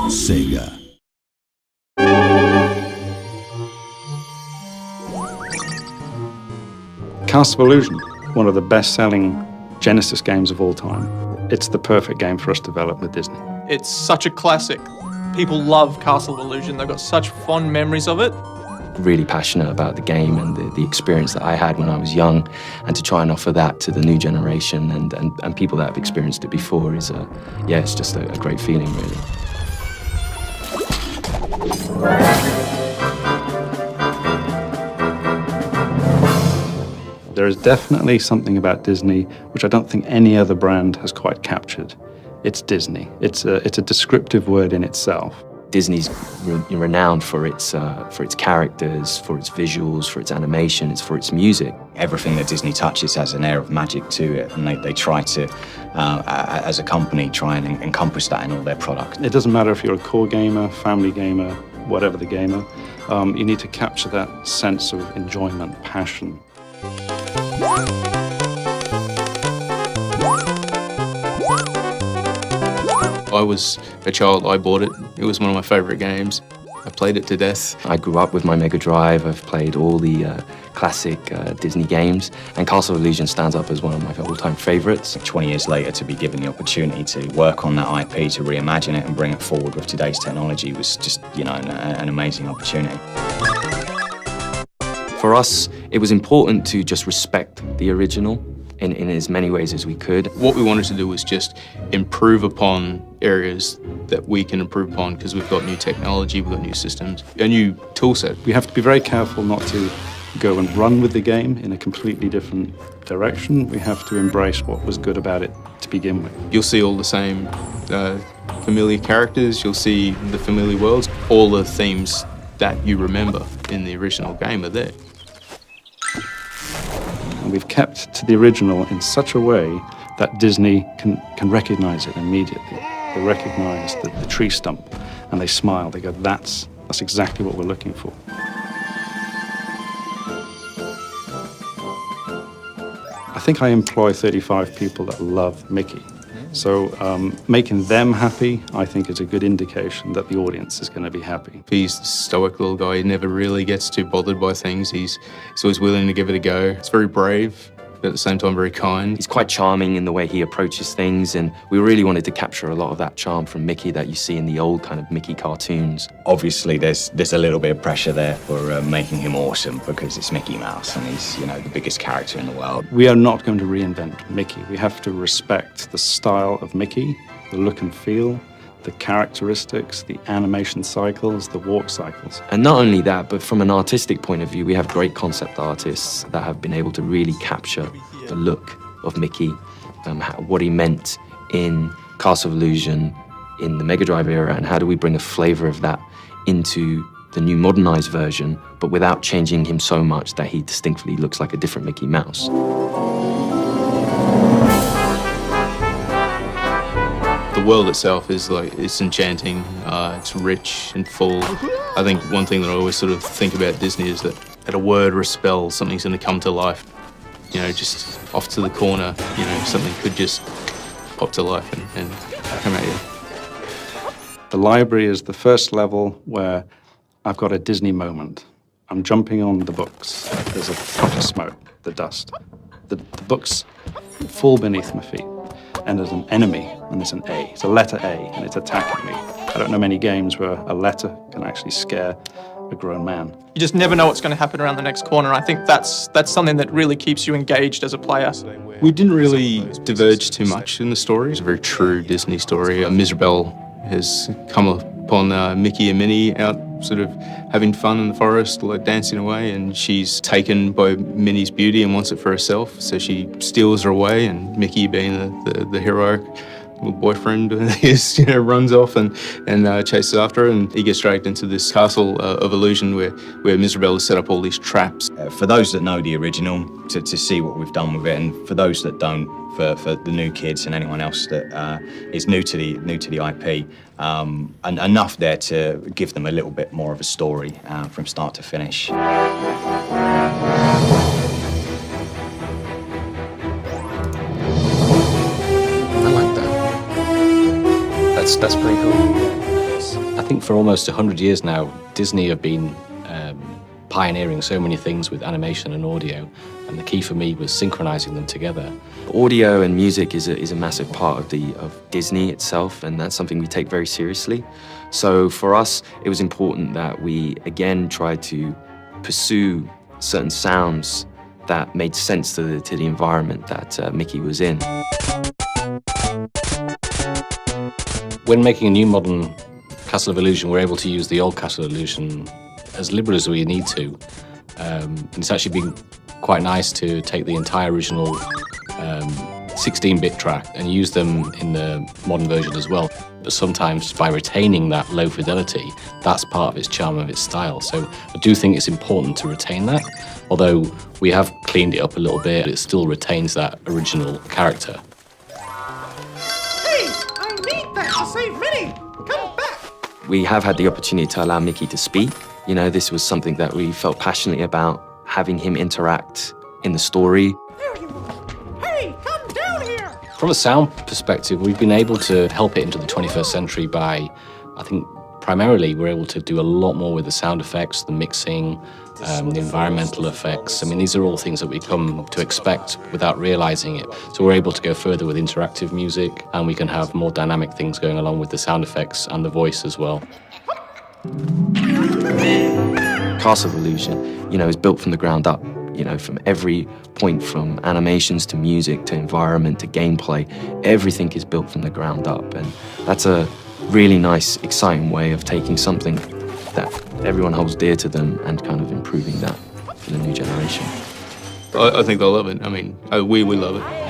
Sega. Castle of Illusion, one of the best-selling Genesis games of all time. It's the perfect game for us to develop with Disney. It's such a classic. People love Castle of Illusion. They've got such fond memories of it. Really passionate about the game and the experience that I had when I was young, and to try and offer that to the new generation and people that have experienced it before is, it's just a great feeling, really. There is definitely something about Disney which I don't think any other brand has quite captured. It's Disney. It's a descriptive word in itself. Disney's renowned for its characters, for its visuals, for its animation, for its music. Everything that Disney touches has an air of magic to it, and they try to, as a company, try and encompass that in all their products. It doesn't matter if you're a core gamer, family gamer, whatever the gamer, you need to capture that sense of enjoyment, passion. I was a child, I bought it. It was one of my favourite games. I played it to death. I grew up with my Mega Drive. I've played all the classic Disney games, and Castle of Illusion stands up as one of my all-time favourites. 20 years later, to be given the opportunity to work on that IP, to reimagine it and bring it forward with today's technology was just, an amazing opportunity. For us, it was important to just respect the original in as many ways as we could. What we wanted to do was just improve upon areas that we can improve upon, because we've got new technology, we've got new systems, a new tool set. We have to be very careful not to go and run with the game in a completely different direction. We have to embrace what was good about it to begin with. You'll see all the same familiar characters, you'll see the familiar worlds, all the themes that you remember in the original game are there. And we've kept to the original in such a way that Disney can recognize it immediately. They recognize the tree stump and they smile. They go, that's exactly what we're looking for. I think I employ 35 people that love Mickey. So making them happy, I think, is a good indication that the audience is going to be happy. He's the stoic little guy. He never really gets too bothered by things. He's always willing to give it a go. It's very brave, but at the same time very kind. He's quite charming in the way he approaches things, and we really wanted to capture a lot of that charm from Mickey that you see in the old kind of Mickey cartoons. Obviously, there's a little bit of pressure there for making him awesome, because it's Mickey Mouse and he's, the biggest character in the world. We are not going to reinvent Mickey. We have to respect the style of Mickey, the look and feel, the characteristics, the animation cycles, the walk cycles. And not only that, but from an artistic point of view, we have great concept artists that have been able to really capture the look of Mickey, what he meant in Castle of Illusion, in the Mega Drive era, and how do we bring a flavor of that into the new modernized version, but without changing him so much that he distinctly looks like a different Mickey Mouse. The world itself is it's enchanting, it's rich and full. I think one thing that I always sort of think about Disney is that at a word or a spell, something's going to come to life. Just off to the corner, something could just pop to life and come at you. The library is the first level where I've got a Disney moment. I'm jumping on the books. There's a puff of smoke, the dust. The books fall beneath my feet. And there's an enemy, and there's an A. It's a letter A, and it's attacking me. I don't know many games where a letter can actually scare a grown man. You just never know what's going to happen around the next corner. I think that's something that really keeps you engaged as a player. We didn't really diverge too much in the story. It's a very true Disney story. Mirabelle has come upon Mickey and Minnie out sort of having fun in the forest, dancing away, and she's taken by Minnie's beauty and wants it for herself, so she steals her away, and Mickey, being the heroic little boyfriend, runs off and chases after her, and he gets dragged into this castle of illusion where Mirabelle has set up all these traps. For those that know the original, to see what we've done with it, and for those that don't, for the new kids and anyone else that is new to the IP, and enough there to give them a little bit more of a story from start to finish. That's pretty cool. I think for almost 100 years now, Disney have been pioneering so many things with animation and audio, and the key for me was synchronizing them together. Audio and music is a massive part of Disney itself, and that's something we take very seriously. So for us, it was important that we again tried to pursue certain sounds that made sense to the environment that Mickey was in. When making a new modern Castle of Illusion, we're able to use the old Castle of Illusion as liberal as we need to. And it's actually been quite nice to take the entire original 16-bit track and use them in the modern version as well. But sometimes by retaining that low fidelity, that's part of its charm, of its style. So I do think it's important to retain that. Although we have cleaned it up a little bit, it still retains that original character. Hey, I need that to save Minnie! Come back! We have had the opportunity to allow Mickey to speak. You know, this was something that we felt passionately about, having him interact in the story. There you are! Hey, come down here! From a sound perspective, we've been able to help it into the 21st century by, I think, primarily we're able to do a lot more with the sound effects, the mixing, the environmental effects. I mean, these are all things that we come to expect without realizing it. So we're able to go further with interactive music, and we can have more dynamic things going along with the sound effects and the voice as well. Castle of Illusion, you know, is built from the ground up. You know, from every point, from animations to music to environment to gameplay, everything is built from the ground up. And that's a really nice, exciting way of taking something that everyone holds dear to them and kind of improving that for the new generation. I think they'll love it. I mean, we love it.